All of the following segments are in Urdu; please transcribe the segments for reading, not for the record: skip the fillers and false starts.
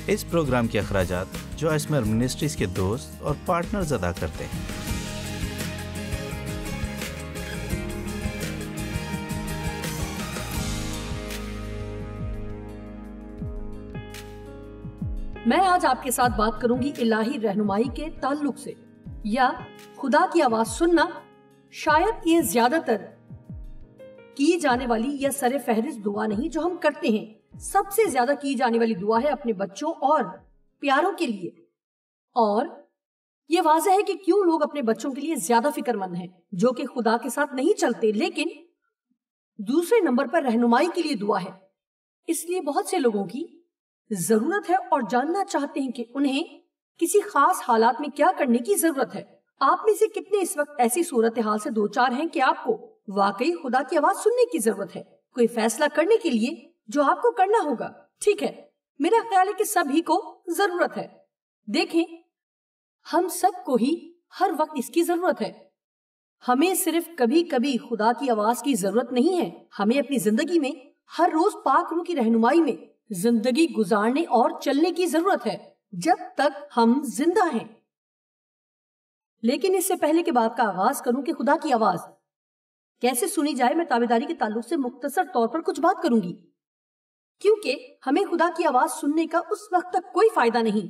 اس پروگرام کے اخراجات جو اسمر منسٹریز کے دوست اور پارٹنرز ادا کرتے ہیں۔ میں آج آپ کے ساتھ بات کروں گی الہی رہنمائی کے تعلق سے، یا خدا کی آواز سننا شاید یہ زیادہ تر کی جانے والی یا سر فہرست دعا نہیں جو ہم کرتے ہیں۔ سب سے زیادہ کی جانے والی دعا ہے اپنے بچوں اور پیاروں کے لیے، اور یہ واضح ہے کہ کیوں لوگ اپنے بچوں کے لیے زیادہ فکر مند ہیں جو کہ خدا کے ساتھ نہیں چلتے، لیکن دوسرے نمبر پر رہنمائی کے لیے دعا ہے۔ اس لیے بہت سے لوگوں کی ضرورت ہے اور جاننا چاہتے ہیں کہ انہیں کسی خاص حالات میں کیا کرنے کی ضرورت ہے۔ آپ میں سے کتنے اس وقت ایسی صورتحال سے دوچار ہیں کہ آپ کو واقعی خدا کی آواز سننے کی ضرورت ہے، کوئی فیصلہ کرنے کے لیے جو آپ کو کرنا ہوگا؟ ٹھیک ہے، میرا خیال ہے کہ سبھی کو ضرورت ہے۔ دیکھیں، ہم سب کو ہی ہر وقت اس کی ضرورت ہے۔ ہمیں صرف کبھی کبھی خدا کی آواز کی ضرورت نہیں ہے، ہمیں اپنی زندگی میں ہر روز پاک روح کی رہنمائی میں زندگی گزارنے اور چلنے کی ضرورت ہے جب تک ہم زندہ ہیں۔ لیکن اس سے پہلے کہ بات کا آغاز کروں کہ خدا کی آواز کیسے سنی جائے، میں تابعداری کے تعلق سے مختصر طور پر کچھ بات کروں گی، کیونکہ ہمیں خدا کی آواز سننے کا اس وقت تک کوئی فائدہ نہیں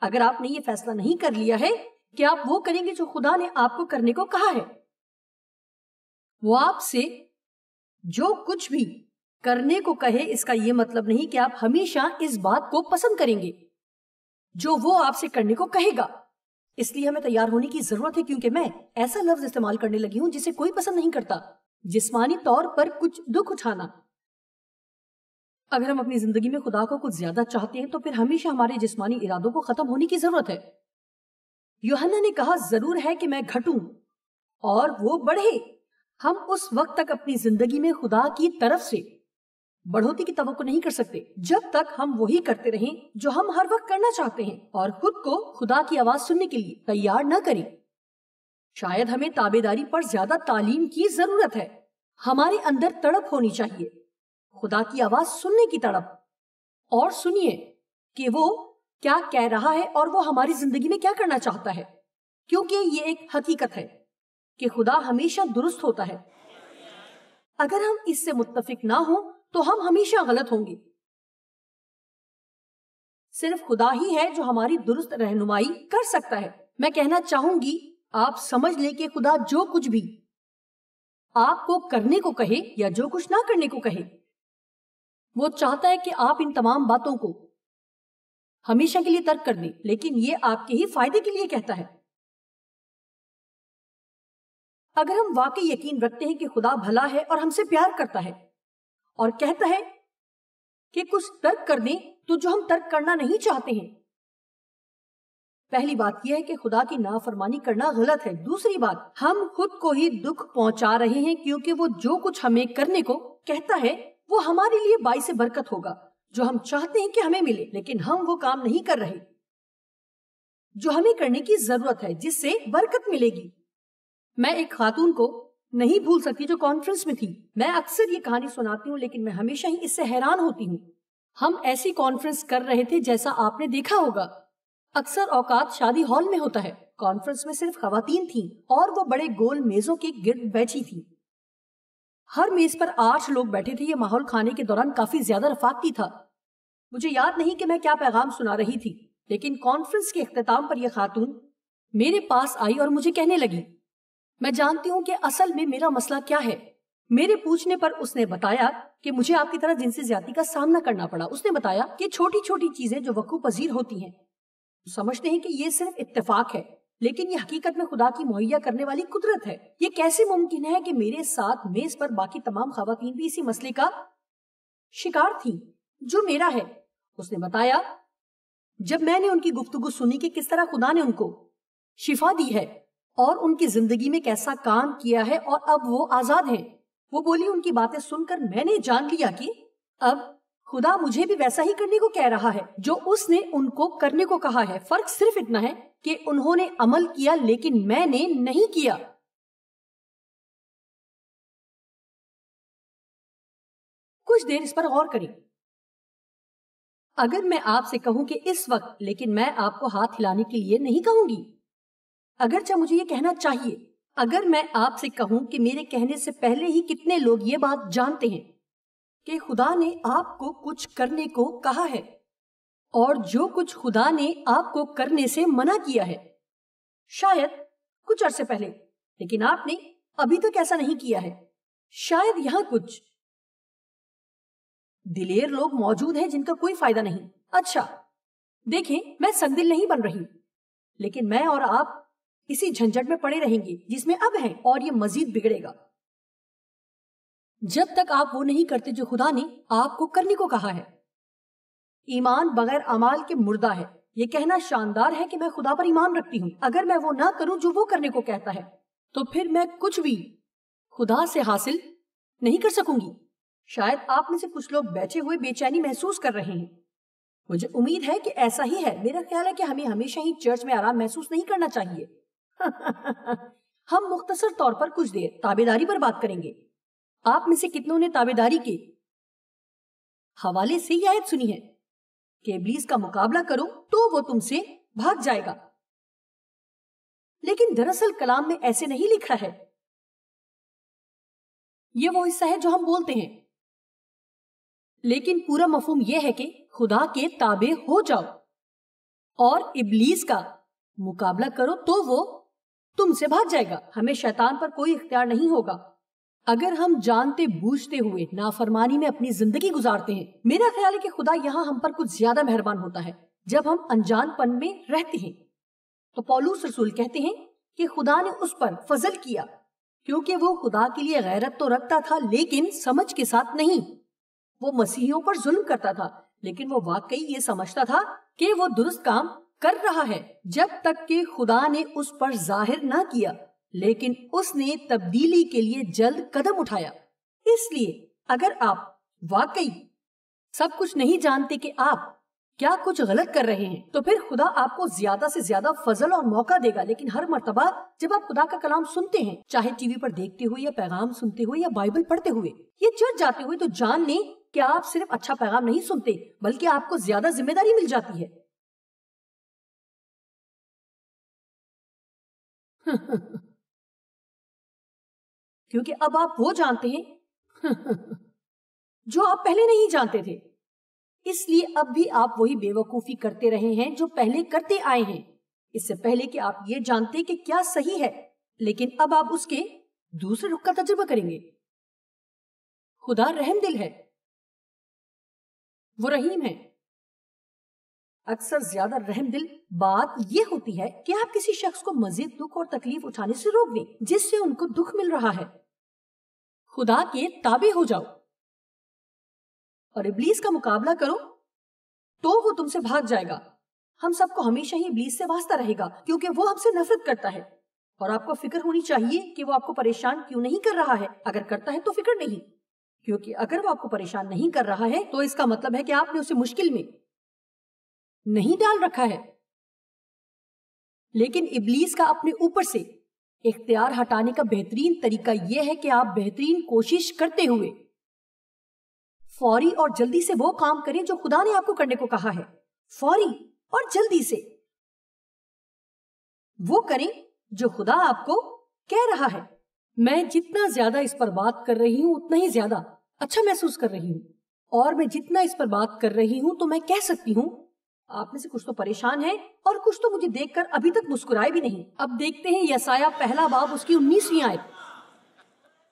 اگر آپ نے یہ فیصلہ نہیں کر لیا ہے کہ آپ وہ کریں گے جو خدا نے آپ کو کرنے کو کہا ہے۔ وہ آپ سے جو کچھ بھی کرنے کو کہے، اس کا یہ مطلب نہیں کہ آپ ہمیشہ اس بات کو پسند کریں گے جو وہ آپ سے کرنے کو کہے گا۔ اس لیے ہمیں تیار ہونے کی ضرورت ہے، کیونکہ میں ایسا لفظ استعمال کرنے لگی ہوں جسے کوئی پسند نہیں کرتا، جسمانی طور پر کچھ دکھ اٹھانا۔ اگر ہم اپنی زندگی میں خدا کو کچھ زیادہ چاہتے ہیں تو پھر ہمیشہ ہمارے جسمانی ارادوں کو ختم ہونے کی ضرورت ہے۔ یوحنا نے کہا، ضرور ہے کہ میں گھٹوں اور وہ بڑھے۔ ہم اس وقت تک اپنی زندگی میں خدا کی طرف سے بڑھوتی کی توقع نہیں کر سکتے جب تک ہم وہی کرتے رہیں جو ہم ہر وقت کرنا چاہتے ہیں اور خود کو خدا کی آواز سننے کے لیے تیار نہ کریں۔ شاید ہمیں تابعداری پر زیادہ تعلیم کی ضرورت ہے۔ ہمارے اندر تڑپ ہونی چاہیے، خدا کی آواز سننے کی تڑپ، اور سنیے کہ وہ کیا کہہ رہا ہے اور وہ ہماری زندگی میں کیا کرنا چاہتا ہے، کیونکہ یہ ایک حقیقت ہے کہ خدا ہمیشہ درست ہوتا ہے۔ اگر ہم اس سے متفق نہ ہوں تو ہم ہمیشہ غلط ہوں گے۔ صرف خدا ہی ہے جو ہماری درست رہنمائی کر سکتا ہے۔ میں کہنا چاہوں گی، آپ سمجھ لیں کہ خدا جو کچھ بھی آپ کو کرنے کو کہے یا جو کچھ نہ کرنے کو کہے، وہ چاہتا ہے کہ آپ ان تمام باتوں کو ہمیشہ کے لیے ترک کر دیں، لیکن یہ آپ کے ہی فائدے کے لیے کہتا ہے۔ اگر ہم واقعی یقین رکھتے ہیں کہ خدا بھلا ہے اور ہم سے پیار کرتا ہے اور کہتا ہے کہ کچھ ترک کر دیں تو جو ہم ترک کرنا نہیں چاہتے ہیں، پہلی بات یہ ہے کہ خدا کی نافرمانی کرنا غلط ہے۔ دوسری بات، ہم خود کو ہی دکھ پہنچا رہے ہیں، کیونکہ وہ جو کچھ ہمیں کرنے کو کہتا ہے وہ ہمارے لیے باعث برکت ہوگا، جو ہم چاہتے ہیں کہ ہمیں ملے، لیکن ہم وہ کام نہیں کر رہے جو ہمیں کرنے کی ضرورت ہے جس سے برکت ملے گی۔ میں ایک خاتون کو نہیں بھول سکتی جو کانفرنس میں تھی۔ میں اکثر یہ کہانی سناتی ہوں لیکن میں ہمیشہ ہی اس سے حیران ہوتی ہوں۔ ہم ایسی کانفرنس کر رہے تھے جیسا آپ نے دیکھا ہوگا اکثر اوقات شادی ہال میں ہوتا ہے۔ کانفرنس میں صرف خواتین تھیں اور وہ بڑے گول میزوں کے گرد بیٹھی تھیں۔ ہر میز پر 8 لوگ بیٹھے تھے۔ یہ ماحول کھانے کے دوران کافی زیادہ رفاقتی تھا۔ مجھے یاد نہیں کہ میں کیا پیغام سنا رہی تھی، لیکن کانفرنس کے اختتام پر یہ خاتون میرے پاس آئی اور مجھے کہنے لگی، میں جانتی ہوں کہ اصل میں میرا مسئلہ کیا ہے۔ میرے پوچھنے پر اس نے بتایا کہ مجھے آپ کی طرح جنسی زیادتی کا سامنا کرنا پڑا۔ اس نے بتایا کہ چھوٹی چھوٹی چیزیں جو وقوع پذیر ہوتی ہیں، سمجھتے ہیں کہ یہ صرف اتفاق ہے، لیکن یہ حقیقت میں خدا کی مہیا کرنے والی قدرت ہے۔ یہ کیسے ممکن ہے کہ میرے ساتھ میز پر باقی تمام خواتین بھی اسی مسئلے کا شکار تھیں جو میرا ہے۔ اس نے بتایا جب میں نے ان کی گفتگو سنی کہ کس طرح خدا نے ان کو شفا دی ہے اور ان کی زندگی میں کیسا کام کیا ہے اور اب وہ آزاد ہیں، وہ بولی، ان کی باتیں سن کر میں نے جان لیا کہ اب خدا مجھے بھی ویسا ہی کرنے کو کہہ رہا ہے جو اس نے ان کو کرنے کو کہا ہے۔ فرق صرف اتنا ہے کہ انہوں نے عمل کیا لیکن میں نے نہیں کیا۔ کچھ دیر اس پر غور کریں۔ اگر میں آپ سے کہوں کہ اس وقت، لیکن میں آپ کو ہاتھ ہلانے کے لیے نہیں کہوں گی، اگرچہ مجھے یہ کہنا چاہیے، اگر میں آپ سے کہوں کہ میرے کہنے سے پہلے ہی کتنے لوگ یہ بات جانتے ہیں کہ خدا نے آپ کو کچھ کرنے کو کہا ہے، اور جو کچھ خدا نے آپ کو کرنے سے منع کیا ہے، شاید کچھ عرصے پہلے، لیکن آپ نے ابھی تک ایسا نہیں کیا ہے. شاید یہاں کچھ دلیر لوگ موجود ہیں جن کا کوئی فائدہ نہیں. اچھا دیکھیں، میں سنگ دل نہیں بن رہی، لیکن میں اور آپ اسی جھنجٹ میں پڑے رہیں گے جس میں اب ہیں، اور یہ مزید بگڑے گا جب تک آپ وہ نہیں کرتے جو خدا نے آپ کو کرنے کو کہا ہے. ایمان بغیر اعمال کے مردہ ہے. یہ کہنا شاندار ہے کہ میں خدا پر ایمان رکھتی ہوں. اگر میں وہ نہ کروں جو وہ کرنے کو کہتا ہے تو پھر میں کچھ بھی خدا سے حاصل نہیں کر سکوں گی. شاید آپ میں سے کچھ لوگ بیٹھے ہوئے بے چینی محسوس کر رہے ہیں. مجھے امید ہے کہ ایسا ہی ہے. میرا خیال ہے کہ ہمیں ہمیشہ ہی چرچ میں آرام محسوس نہیں کرنا چاہیے. ہم مختصر طور پر کچھ دیر تابعداری پر بات کریں گے. آپ میں سے کتنوں نے تابعداری کے حوالے سے یہ آیت سنی ہے کہ ابلیس کا مقابلہ کرو تو وہ تم سے بھاگ جائے گا؟ لیکن دراصل کلام میں ایسے نہیں لکھا ہے. یہ وہ حصہ ہے جو ہم بولتے ہیں، لیکن پورا مفہوم یہ ہے کہ خدا کے تابع ہو جاؤ اور ابلیس کا مقابلہ کرو تو وہ تم سے بھاگ جائے گا. ہمیں شیطان پر کوئی اختیار نہیں ہوگا اگر ہم جانتے بوجھتے ہوئے نافرمانی میں اپنی زندگی گزارتے ہیں. میرا خیال ہے کہ خدا یہاں ہم پر کچھ زیادہ مہربان ہوتا ہے جب ہم انجان پن میں رہتے ہیں. تو پولس رسول کہتے ہیں کہ خدا نے اس پر فضل کیا کیونکہ وہ خدا کے لیے غیرت تو رکھتا تھا لیکن سمجھ کے ساتھ نہیں. وہ مسیحیوں پر ظلم کرتا تھا لیکن وہ واقعی یہ سمجھتا تھا کہ وہ درست کام کر رہا ہے جب تک کہ خدا نے اس پر ظاہر نہ کیا. لیکن اس نے تبدیلی کے لیے جلد قدم اٹھایا. اس لیے اگر آپ واقعی سب کچھ نہیں جانتے کہ آپ کیا کچھ غلط کر رہے ہیں تو پھر خدا آپ کو زیادہ سے زیادہ فضل اور موقع دے گا. لیکن ہر مرتبہ جب آپ خدا کا کلام سنتے ہیں، چاہے ٹی وی پر دیکھتے ہوئے یا پیغام سنتے ہوئے یا بائبل پڑھتے ہوئے یا چرچ جاتے ہوئے، تو جان لیں کہ آپ صرف اچھا پیغام نہیں سنتے بلکہ آپ کو زیادہ ذمہ داری مل جاتی ہے. کیونکہ اب آپ وہ جانتے ہیں جو آپ پہلے نہیں جانتے تھے. اس لیے اب بھی آپ وہی بے وقوفی کرتے رہے ہیں جو پہلے کرتے آئے ہیں، اس سے پہلے کہ آپ یہ جانتے کہ کیا صحیح ہے. لیکن اب آپ اس کے دوسرے رخ کا تجربہ کریں گے. خدا رحم دل ہے، وہ رحیم ہے. اکثر زیادہ رحم دل بات یہ ہوتی ہے کہ آپ کسی شخص کو مزید دکھ اور تکلیف اٹھانے سے روک دیں جس سے ان کو دکھ مل رہا ہے. خدا کے تابع ہو جاؤ اور ابلیس کا مقابلہ کرو تو وہ تم سے بھاگ جائے گا. ہم سب کو ہمیشہ ہی ابلیس سے واسطہ رہے گا کیونکہ وہ ہم سے نفرت کرتا ہے. اور آپ کو فکر ہونی چاہیے کہ وہ آپ کو پریشان کیوں نہیں کر رہا ہے. اگر کرتا ہے تو فکر نہیں، کیونکہ اگر وہ آپ کو پریشان نہیں کر رہا ہے تو اس کا مطلب ہے کہ آپ نے اسے مشکل میں نہیں ڈال رکھا ہے. لیکن ابلیس کا اپنے اوپر سے اختیار ہٹانے کا بہترین طریقہ یہ ہے کہ آپ بہترین کوشش کرتے ہوئے فوری اور جلدی سے وہ کام کریں جو خدا نے آپ کو کرنے کو کہا ہے. فوری اور جلدی سے وہ کریں جو خدا آپ کو کہہ رہا ہے. میں جتنا زیادہ اس پر بات کر رہی ہوں اتنا ہی زیادہ اچھا محسوس کر رہی ہوں، اور میں جتنا اس پر بات کر رہی ہوں تو میں کہہ سکتی ہوں آپ میں سے کچھ تو پریشان ہیں اور کچھ تو مجھے دیکھ کر ابھی تک مسکرائے بھی نہیں. اب دیکھتے ہیں یسایہ پہلا باب اس کی 19ویں آیت.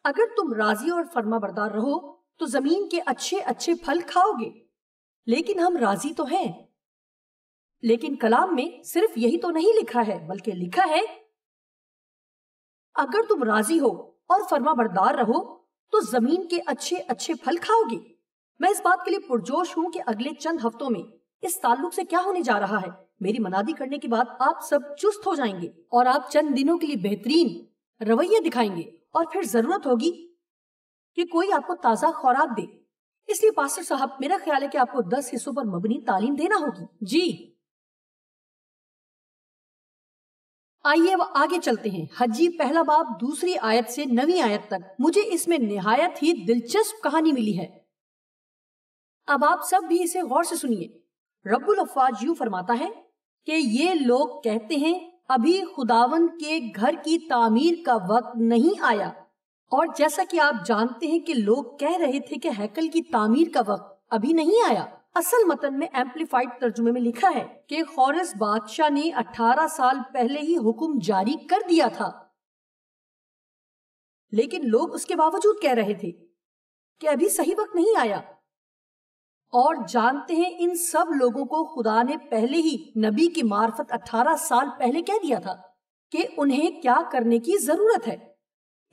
اگر تم راضی اور فرما بردار رہو تو زمین کے اچھے اچھے پھل کھاؤ گے. لیکن ہم راضی تو ہیں، لیکن کلام میں صرف یہی تو نہیں لکھا ہے بلکہ لکھا ہے اگر تم راضی ہو اور فرما بردار رہو تو زمین کے اچھے اچھے پھل کھاؤ گے. میں اس بات کے لیے پرجوش ہوں کہ اگلے چند ہفتوں میں اس تعلق سے کیا ہونے جا رہا ہے. میری منادی کرنے کے بعد آپ سب چست ہو جائیں گے اور آپ چند دنوں کے لیے بہترین رویے دکھائیں گے، اور پھر ضرورت ہوگی کہ کوئی آپ کو تازہ خوراک دے. اس لیے پاسٹر صاحب، میرا خیال ہے کہ آپ کو 10 حصوں پر مبنی تعلیم دینا ہوگی. جی آئیے اب آگے چلتے ہیں. حجی پہلا باب 2 آیت سے 9 آیت تک مجھے اس میں نہایت ہی دلچسپ کہانی ملی ہے. اب آپ سب بھی اسے غور سے سنیے. رب الافواج یوں فرماتا ہے کہ یہ لوگ کہتے ہیں ابھی خداوند کے گھر کی تعمیر کا وقت نہیں آیا، اور جیسا کہ آپ جانتے ہیں کہ لوگ کہہ رہے تھے کہ ہیکل کی تعمیر کا وقت ابھی نہیں آیا۔ اصل متن میں ایمپلیفائڈ ترجمے میں لکھا ہے کہ خورس بادشاہ نے 18 سال پہلے ہی حکم جاری کر دیا تھا، لیکن لوگ اس کے باوجود کہہ رہے تھے کہ ابھی صحیح وقت نہیں آیا۔ اور جانتے ہیں ان سب لوگوں کو خدا نے پہلے ہی نبی کی معرفت 18 سال پہلے کہہ دیا تھا کہ انہیں کیا کرنے کی ضرورت ہے۔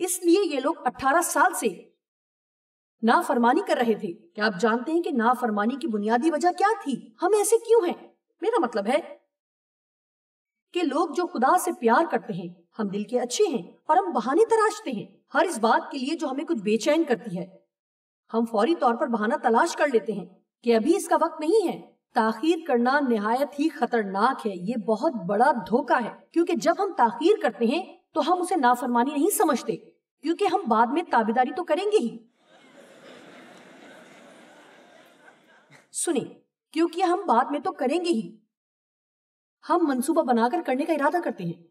اس لیے یہ لوگ 18 سال سے نافرمانی کر رہے تھے۔ کیا آپ جانتے ہیں کہ نافرمانی کی بنیادی وجہ کیا تھی؟ ہم ایسے کیوں ہیں؟ میرا مطلب ہے کہ لوگ جو خدا سے پیار کرتے ہیں، ہم دل کے اچھے ہیں اور ہم بہانے تراشتے ہیں ہر اس بات کے لیے جو ہمیں کچھ بے چین کرتی ہے۔ ہم فوری طور پر بہانہ تلاش کر لیتے ہیں کہ ابھی اس کا وقت نہیں ہے۔ تاخیر کرنا نہایت ہی خطرناک ہے، یہ بہت بڑا دھوکہ ہے، کیونکہ جب ہم تاخیر کرتے ہیں تو ہم اسے نافرمانی نہیں سمجھتے، کیونکہ ہم بعد میں تابعداری تو کریں گے ہی۔ سنیں، کیونکہ ہم بعد میں تو کریں گے ہی، ہم منصوبہ بنا کر کرنے کا ارادہ کرتے ہیں،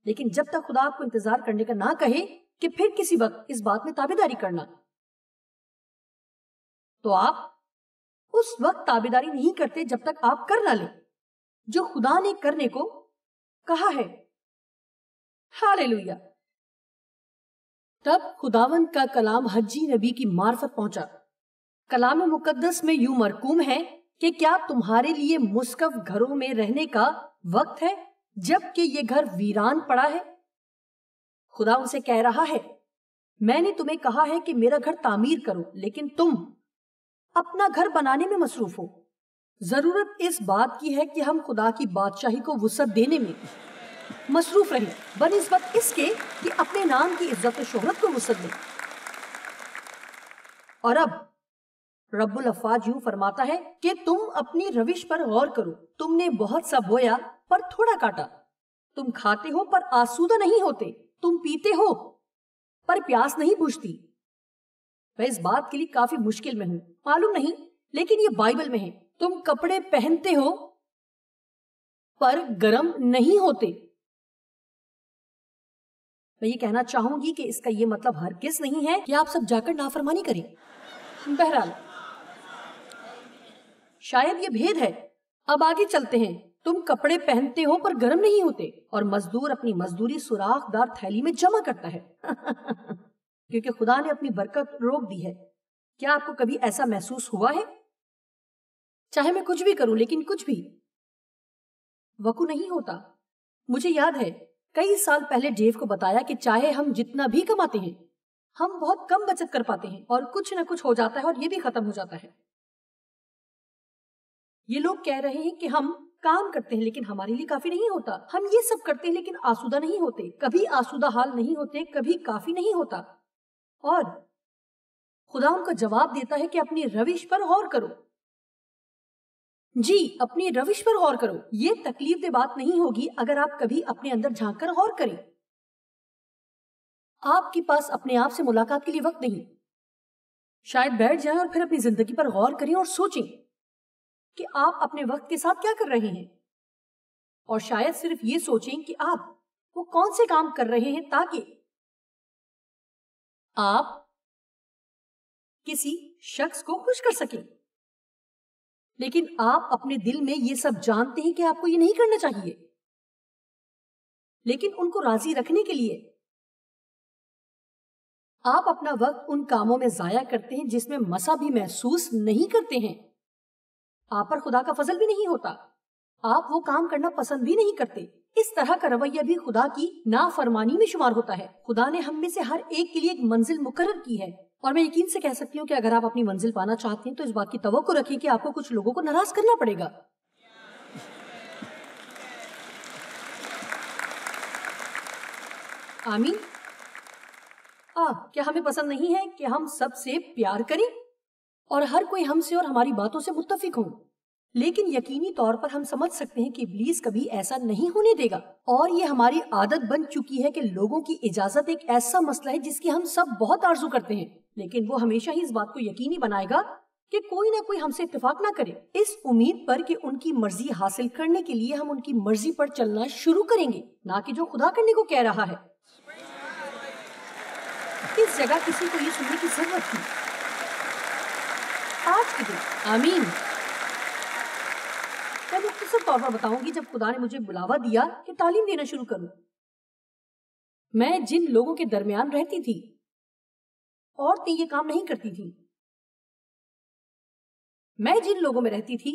لیکن جب تک خدا آپ کو انتظار کرنے کا نہ کہے کہ پھر کسی وقت اس بات میں تابعداری کرنا، تو آپ اس وقت تابعداری نہیں کرتے جب تک آپ کر نہ لیں جو خدا نے کرنے کو کہا ہے۔ ہاللیلویہ۔ تب خداوند کا کلام حجی نبی کی معرفت پہنچا۔ کلام مقدس میں یوں مرقوم ہے کہ کیا تمہارے لیے مسکف گھروں میں رہنے کا وقت ہے جب کہ یہ گھر ویران پڑا ہے؟ خدا ان سے کہہ رہا ہے، میں نے تمہیں کہا ہے کہ میرا گھر تعمیر کرو، لیکن تم اپنا گھر بنانے میں مصروف ہو۔ ضرورت اس بات کی ہے کہ ہم خدا کی بادشاہی کو وسعت دینے میں مصروف رہیں بنسبت اس کے کہ اپنے نام کی عزت و شہرت کو وسعت دیں۔ اور اب رب الافواج یوں فرماتا ہے کہ تم اپنی روش پر غور کرو۔ تم نے بہت سا بویا پر تھوڑا کاٹا، تم کھاتے ہو پر آسودہ نہیں ہوتے، تم پیتے ہو پر پیاس نہیں بجھتی۔ میں اس بات کے لیے کافی مشکل میں ہوں، معلوم نہیں، لیکن یہ بائبل میں ہے۔ تم کپڑے پہنتے ہو پر گرم نہیں ہوتے۔ میں یہ کہنا چاہوں گی کہ اس کا یہ مطلب ہرگز نہیں ہے کہ آپ سب جا کر نافرمانی کریں۔ بہرحال شاید یہ بھید ہے۔ اب آگے چلتے ہیں۔ تم کپڑے پہنتے ہو پر گرم نہیں ہوتے، اور مزدور اپنی مزدوری سوراخ دار تھیلی میں جمع کرتا ہے کیونکہ خدا نے اپنی برکت روک دی ہے۔ کیا آپ کو کبھی ایسا محسوس ہوا ہے؟ چاہے میں کچھ بھی کروں لیکن کچھ بھی وقوع نہیں ہوتا۔ مجھے یاد ہے کئی سال پہلے ڈیو کو بتایا کہ چاہے ہم جتنا بھی کماتے ہیں، ہم بہت کم بچت کر پاتے ہیں اور کچھ نہ کچھ ہو جاتا ہے اور یہ بھی ختم ہو جاتا ہے۔ یہ لوگ کہہ رہے ہیں کہ ہم کام کرتے ہیں لیکن ہمارے لیے کافی نہیں ہوتا، ہم یہ سب کرتے ہیں لیکن آسودہ نہیں ہوتے، کبھی آسودہ حال نہیں ہوتے، کبھی کافی نہیں ہوتا۔ اور خدا ان کو جواب دیتا ہے کہ اپنی روش پر غور کرو۔ جی، اپنی روش پر غور کرو۔ یہ تکلیف دہ بات نہیں ہوگی اگر آپ کبھی اپنے اندر جھانک کر غور کریں۔ آپ کے پاس اپنے آپ سے ملاقات کے لیے وقت نہیں۔ شاید بیٹھ جائیں اور پھر اپنی زندگی پر غور کریں اور سوچیں کہ آپ اپنے وقت کے ساتھ کیا کر رہے ہیں، اور شاید صرف یہ سوچیں کہ آپ وہ کون سے کام کر رہے ہیں تاکہ آپ کسی شخص کو خوش کر سکیں۔ لیکن آپ اپنے دل میں یہ سب جانتے ہیں کہ آپ کو یہ نہیں کرنا چاہیے، لیکن ان کو راضی رکھنے کے لیے آپ اپنا وقت ان کاموں میں ضائع کرتے ہیں جس میں مسا بھی محسوس نہیں کرتے ہیں۔ آپ پر خدا کا فضل بھی نہیں ہوتا، آپ وہ کام کرنا پسند بھی نہیں کرتے۔ اس طرح کا رویہ بھی خدا کی نافرمانی میں شمار ہوتا ہے۔ خدا نے ہم میں سے ہر ایک کے لیے ایک منزل مقرر کی ہے، اور میں یقین سے کہہ سکتی ہوں کہ اگر آپ اپنی منزل پانا چاہتے ہیں تو اس بات کی توقع رکھیں کہ آپ کو کچھ لوگوں کو ناراض کرنا پڑے گا۔ آمین۔ کیا ہمیں پسند نہیں ہے کہ ہم سب سے پیار کریں اور ہر کوئی ہم سے اور ہماری باتوں سے متفق ہوں؟ لیکن یقینی طور پر ہم سمجھ سکتے ہیں کہ ابلیس کبھی ایسا نہیں ہونے دے گا، اور یہ ہماری عادت بن چکی ہے کہ لوگوں کی اجازت ایک ایسا مسئلہ ہے جس کی ہم سب بہت آرزو کرتے ہیں، لیکن وہ ہمیشہ ہی اس بات کو یقینی بنائے گا کہ کوئی نہ کوئی ہم سے اتفاق نہ کرے، اس امید پر کہ ان کی مرضی حاصل کرنے کے لیے ہم ان کی مرضی پر چلنا شروع کریں گے، نہ کہ جو خدا کرنے کو کہہ رہا ہے۔ اس جگہ کسی کو یہ سننے کی ضرورت تھی آج کے دن۔ آمین۔ میں مختصر طور پر بتاؤں گی، جب خدا نے مجھے بلاوا دیا کہ تعلیم دینا شروع کروں، میں جن لوگوں کے درمیان رہتی تھی، عورتیں یہ کام نہیں کرتی تھی، میں جن لوگوں میں رہتی تھی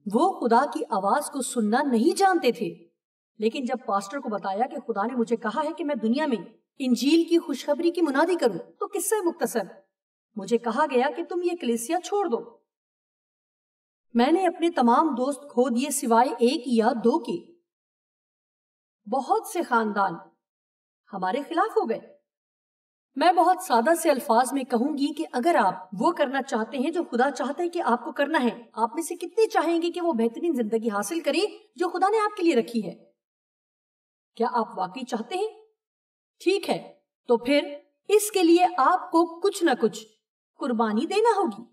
وہ خدا کی آواز کو سننا نہیں جانتے تھے، لیکن جب پاسٹر کو بتایا کہ خدا نے مجھے کہا ہے کہ میں دنیا میں انجیل کی خوشخبری کی منادی کروں، تو قصہ مختصر مجھے کہا گیا کہ تم یہ کلیسیا چھوڑ دو۔ میں نے اپنے تمام دوست کھو دیے سوائے ایک یا دو کے۔ بہت سے خاندان ہمارے خلاف ہو گئے۔ میں بہت سادہ سے الفاظ میں کہوں گی کہ اگر آپ وہ کرنا چاہتے ہیں جو خدا چاہتا ہے کہ آپ کو کرنا ہے، آپ میں سے کتنے چاہیں گے کہ وہ بہترین زندگی حاصل کریں جو خدا نے آپ کے لیے رکھی ہے؟ کیا آپ واقعی چاہتے ہیں؟ ٹھیک ہے، تو پھر اس کے لیے آپ کو کچھ نہ کچھ قربانی دینا ہوگی،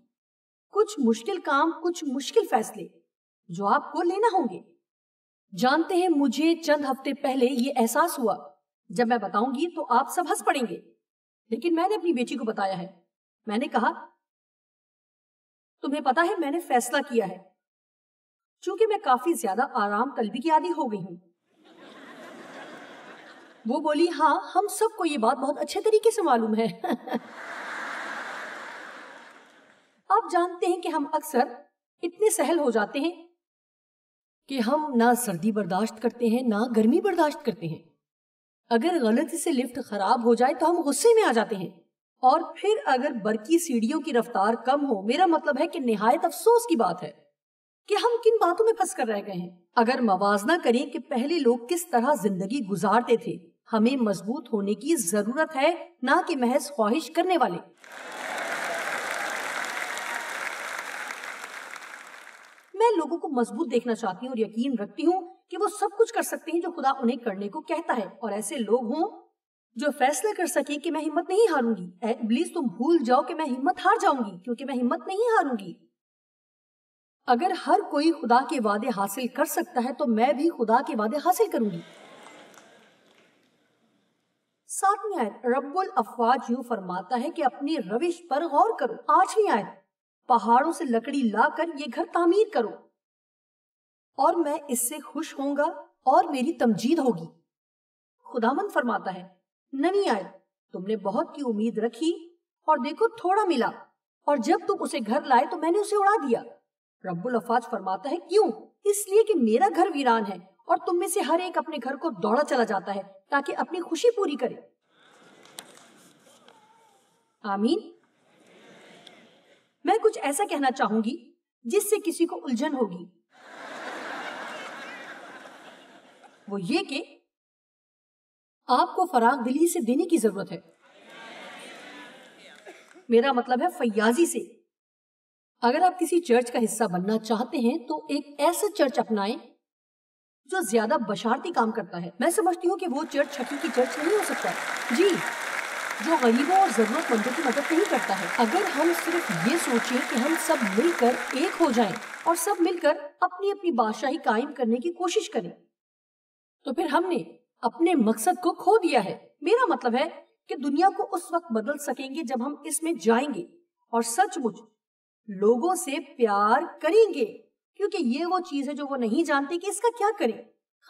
کچھ مشکل کام، کچھ مشکل فیصلے جو آپ کو لینا ہوں گے۔ جانتے ہیں، مجھے چند ہفتے پہلے یہ احساس ہوا، جب میں بتاؤں گی تو آپ سب ہنس پڑیں گے، لیکن میں نے اپنی بیٹی کو بتایا ہے۔ میں نے کہا، تمہیں پتا ہے میں نے فیصلہ کیا ہے، چونکہ میں کافی زیادہ آرام طلبی کی عادی ہو گئی ہوں۔ وہ بولی، ہاں ہم سب کو یہ بات بہت اچھے طریقے سے معلوم ہے۔ آپ جانتے ہیں کہ ہم اکثر اتنے سہل ہو جاتے ہیں کہ ہم نہ سردی برداشت کرتے ہیں نہ گرمی برداشت کرتے ہیں۔ اگر غلطی سے لفٹ خراب ہو جائے تو ہم غصے میں آ جاتے ہیں، اور پھر اگر برقی سیڑھیوں کی رفتار کم ہو، میرا مطلب ہے کہ نہایت افسوس کی بات ہے کہ ہم کن باتوں میں پھنس کر رہ گئے ہیں۔ اگر موازنہ کریں کہ پہلے لوگ کس طرح زندگی گزارتے تھے، ہمیں مضبوط ہونے کی ضرورت ہے، نہ کہ محض خواہش کرنے والے۔ میں لوگوں کو مضبوط دیکھنا چاہتی ہوں اور یقین رکھتی ہوں کہ وہ سب کچھ کر سکتے ہیں جو خدا انہیں کرنے کو کہتا ہے، اور ایسے لوگ ہوں جو فیصلہ کر سکیں کہ میں ہمت نہیں ہاروں گی۔ اے ابلیس، تم بھول جاؤ کہ میں ہمت ہار جاؤں گی، کیونکہ میں ہمت نہیں ہاروں گی۔ اگر ہر کوئی خدا کے وعدے حاصل کر سکتا ہے تو میں بھی خدا کے وعدے حاصل کروں گی۔ 7ویں آیت، رب الافواج یوں فرماتا ہے کہ اپنی روش پر غور کرو۔ 8ویں آیت، پہاڑوں سے لکڑی لا کر یہ گھر تعمیر کرو اور میں اس سے خوش ہوں گا اور میری تمجید ہوگی، خداوند فرماتا ہے۔ 9ویں آیت، تم نے بہت کی امید رکھی اور دیکھو تھوڑا ملا، اور جب تم اسے گھر لائے تو میں نے اسے اڑا دیا۔ رب الافواج فرماتا ہے، کیوں؟ اس لیے کہ میرا گھر ویران ہے اور تم میں سے ہر ایک اپنے گھر کو دوڑا چلا جاتا ہے تاکہ اپنی خوشی پوری کرے۔ آمین۔ میں کچھ ایسا کہنا چاہوں گی جس سے کسی کو الجھن ہوگی، وہ یہ کہ آپ کو فراغ دلی سے دینے کی ضرورت ہے۔ میرا مطلب ہے فیاضی سے۔ اگر آپ کسی چرچ کا حصہ بننا چاہتے ہیں تو ایک ایسا چرچ اپنائیں جو زیادہ بشارتی کام کرتا ہے۔ میں سمجھتی ہوں کہ وہ چرچ حقیقی چرچ نہیں ہو سکتا، جی، جو غریبوں اور ضرورت مندوں کی مدد نہیں کرتا ہے۔ اگر ہم صرف یہ سوچیں کہ ہم سب مل کر ایک ہو جائیں اور سب مل کر اپنی اپنی بادشاہی قائم کرنے کی کوشش کریں، تو پھر ہم نے اپنے مقصد کو کھو دیا ہے۔ میرا مطلب ہے کہ دنیا کو اس وقت بدل سکیں گے جب ہم اس میں جائیں گے اور سچ مچ لوگوں سے پیار کریں گے، کیونکہ یہ وہ چیز ہے جو وہ نہیں جانتے کہ اس کا کیا کریں،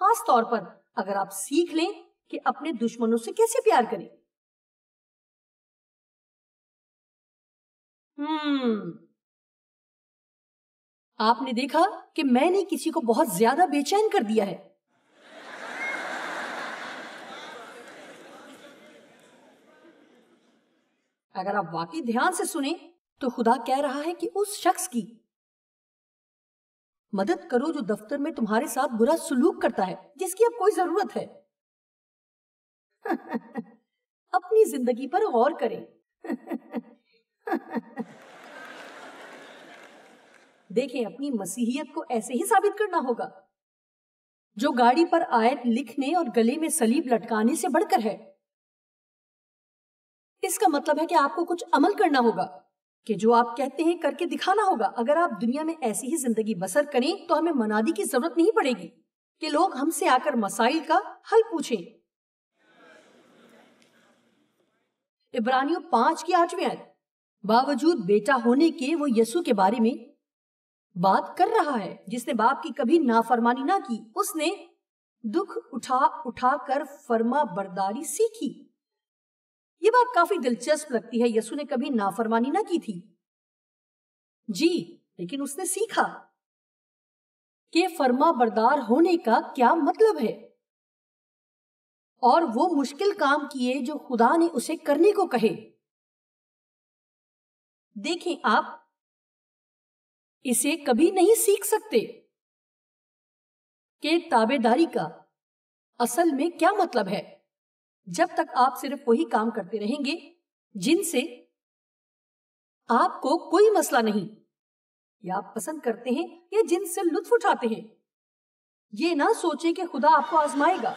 خاص طور پر اگر آپ سیکھ لیں کہ اپنے دشمنوں سے کیسے پیار کریں۔ آپ نے دیکھا کہ میں نے کسی کو بہت زیادہ بے چین کر دیا ہے۔ اگر آپ واقعی دھیان سے سنیں تو خدا کہہ رہا ہے کہ اس شخص کی مدد کرو جو دفتر میں تمہارے ساتھ برا سلوک کرتا ہے، جس کی اب کوئی ضرورت ہے۔ اپنی زندگی پر غور کریں۔ دیکھیں، اپنی مسیحیت کو ایسے ہی ثابت کرنا ہوگا جو گاڑی پر آیت لکھنے اور گلے میں صلیب لٹکانے سے بڑھ کر ہے۔ اس کا مطلب ہے کہ آپ کو کچھ عمل کرنا ہوگا۔ کہ جو آپ کہتے ہیں کر کے دکھانا ہوگا. اگر آپ دنیا میں ایسی ہی زندگی بسر کریں تو ہمیں منادی کی ضرورت نہیں پڑے گی کہ لوگ ہم سے آ کر مسائل کا حل پوچھیں. عبرانیوں 5 کی 8ویں آیت. باوجود بیٹا ہونے کے وہ یسوع کے بارے میں بات کر رہا ہے جس نے باپ کی کبھی نافرمانی نہ کی. اس نے دکھ اٹھا کر فرما برداری سیکھی. یہ بات کافی دلچسپ لگتی ہے. یسوع نے کبھی نافرمانی نہ کی تھی جی، لیکن اس نے سیکھا کہ فرما بردار ہونے کا کیا مطلب ہے، اور وہ مشکل کام کیے جو خدا نے اسے کرنے کو کہے. دیکھیں، آپ اسے کبھی نہیں سیکھ سکتے کہ تابعداری کا اصل میں کیا مطلب ہے جب تک آپ صرف وہی کام کرتے رہیں گے جن سے آپ کو کوئی مسئلہ نہیں، یا آپ پسند کرتے ہیں یا جن سے لطف اٹھاتے ہیں. یہ نہ سوچیں کہ خدا آپ کو آزمائے گا.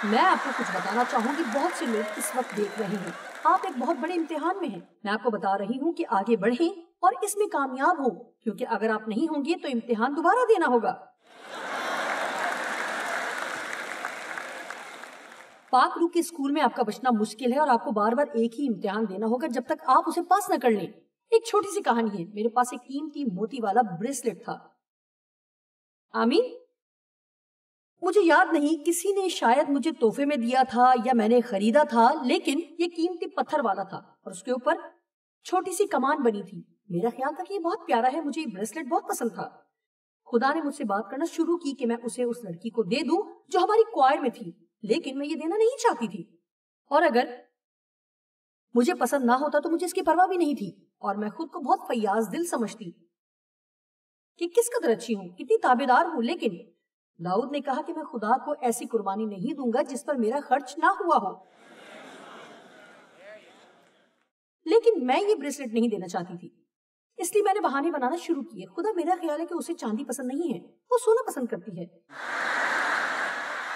میں آپ کو کچھ بتانا چاہوں گی. بہت سے لوگ اس وقت دیکھ رہے ہیں، آپ ایک بہت بڑے امتحان میں ہیں. میں آپ کو بتا رہی ہوں کہ آگے بڑھیں اور اس میں کامیاب ہوں، کیونکہ اگر آپ نہیں ہوں گے تو امتحان دوبارہ دینا ہوگا. پاک روح کے اسکول میں آپ کا بچنا مشکل ہے اور آپ کو بار بار ایک ہی امتحان دینا ہوگا جب تک آپ اسے پاس نہ کر لیں. ایک چھوٹی سی کہانی ہے. میرے پاس ایک قیمتی موتی والا بریسلٹ تھا. آمین. مجھے یاد نہیں، کسی نے شاید مجھے تحفے میں دیا تھا یا میں نے خریدا تھا، لیکن یہ قیمتی پتھر والا تھا اور اس کے اوپر چھوٹی سی کمان بنی تھی. میرا خیال تھا کہ یہ بہت پیارا ہے، مجھے یہ بریسلٹ بہت پسند تھا. خدا نے مجھ سے بات کرنا شروع کی کہ میں اسے اس لڑکی کو دے دوں جو ہماری کوائر میں تھی، لیکن میں یہ دینا نہیں چاہتی تھی، اور اگر مجھے پسند نہ ہوتا تو مجھے اس کی پرواہ بھی نہیں تھی، اور میں خود کو بہت فیاض دل سمجھتی کہ کس قدر اچھی ہوں، کتنی تابعدار ہوں. لیکن داؤد نے کہا کہ میں خدا کو ایسی قربانی نہیں دوں گا جس پر میرا خرچ نہ ہوا ہو. لیکن میں یہ بریسلٹ نہیں دینا چاہتی تھی، اس لیے میں نے بہانے بنانا شروع کیے. خدا میرا خیال ہے کہ اسے چاندی پسند نہیں ہے، وہ سونا پسند کرتی ہے.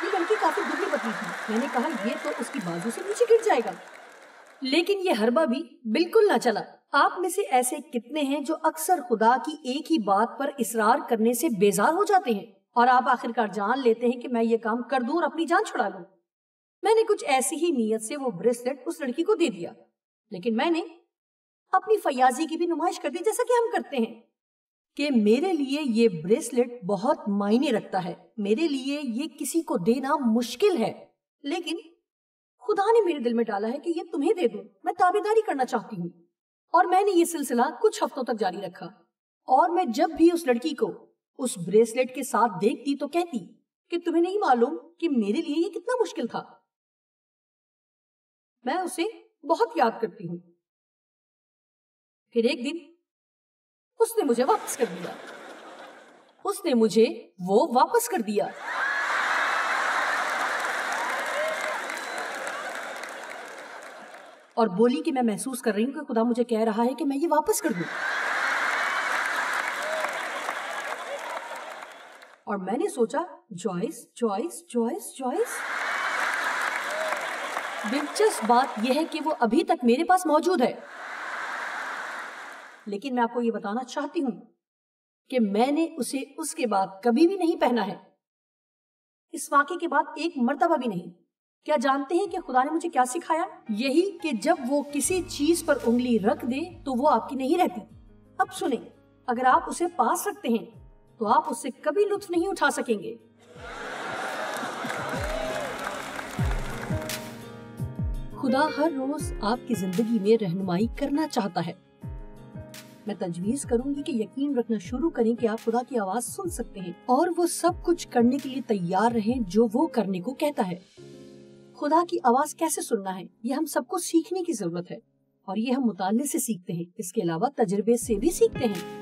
یہ لڑکی کافی دبلی پتلی تھی. میں نے کہا یہ تو اس کی بازو سے نیچے گر جائے گا. لیکن یہ حربہ بھی بالکل نہ چلا. آپ میں سے ایسے کتنے ہیں جو اکثر خدا کی ایک ہی بات پر اصرار کرنے سے بیزار ہو جاتے ہیں اور آپ آخرکار جان لیتے ہیں کہ میں یہ کام کر دوں اور اپنی جان چھڑا لوں. میں نے کچھ ایسی ہی نیت سے وہ بریسلٹ اس لڑکی کو دے دیا، لیکن میں نے اپنی فیاضی کی بھی نمائش کر دی، جیسا کہ ہم کرتے ہیں، کہ میرے لیے یہ بریسلٹ بہت معنی رکھتا ہے. میرے لیے یہ کسی کو دینا مشکل ہے، لیکن خدا نے میرے دل میں ڈالا ہے کہ یہ تمہیں دے دوں. میں تابعداری کرنا چاہتی ہوں. اور میں نے یہ سلسلہ کچھ ہفتوں تک جاری رکھا، اور میں جب بھی اس لڑکی کو اس بریسلٹ کے ساتھ دیکھتی تو کہتی کہ تمہیں نہیں معلوم کہ میرے لیے یہ کتنا مشکل تھا. میں اسے بہت یاد کرتی ہوں. پھر ایک دن اس نے مجھے واپس کر دیا. اس نے مجھے وہ واپس کر دیا. اور بولی کہ میں محسوس کر رہی ہوں کہ خدا مجھے کہہ رہا ہے کہ میں یہ واپس کر دوں. اور میں نے سوچا جوائس جوائس جوائس جوائس. دلچسپ بات یہ ہے کہ وہ ابھی تک میرے پاس موجود ہے، لیکن میں آپ کو یہ بتانا چاہتی ہوں کہ میں نے اسے اس کے بعد کبھی بھی نہیں پہنا ہے. اس واقعے کے بعد ایک مرتبہ بھی نہیں. کیا جانتے ہیں کہ خدا نے مجھے کیا سکھایا؟ یہی کہ جب وہ کسی چیز پر انگلی رکھ دے تو وہ آپ کی نہیں رہتی. اب سنیں، اگر آپ اسے پاس رکھتے ہیں تو آپ اس سے کبھی لطف نہیں اٹھا سکیں گے. خدا ہر روز آپ کی زندگی میں رہنمائی کرنا چاہتا ہے. میں تجویز کروں گی کہ یقین رکھنا شروع کریں کہ آپ خدا کی آواز سن سکتے ہیں اور وہ سب کچھ کرنے کے لیے تیار رہیں جو وہ کرنے کو کہتا ہے. خدا کی آواز کیسے سننا ہے، یہ ہم سب کو سیکھنے کی ضرورت ہے، اور یہ ہم مطالعے سے سیکھتے ہیں. اس کے علاوہ تجربے سے بھی سیکھتے ہیں.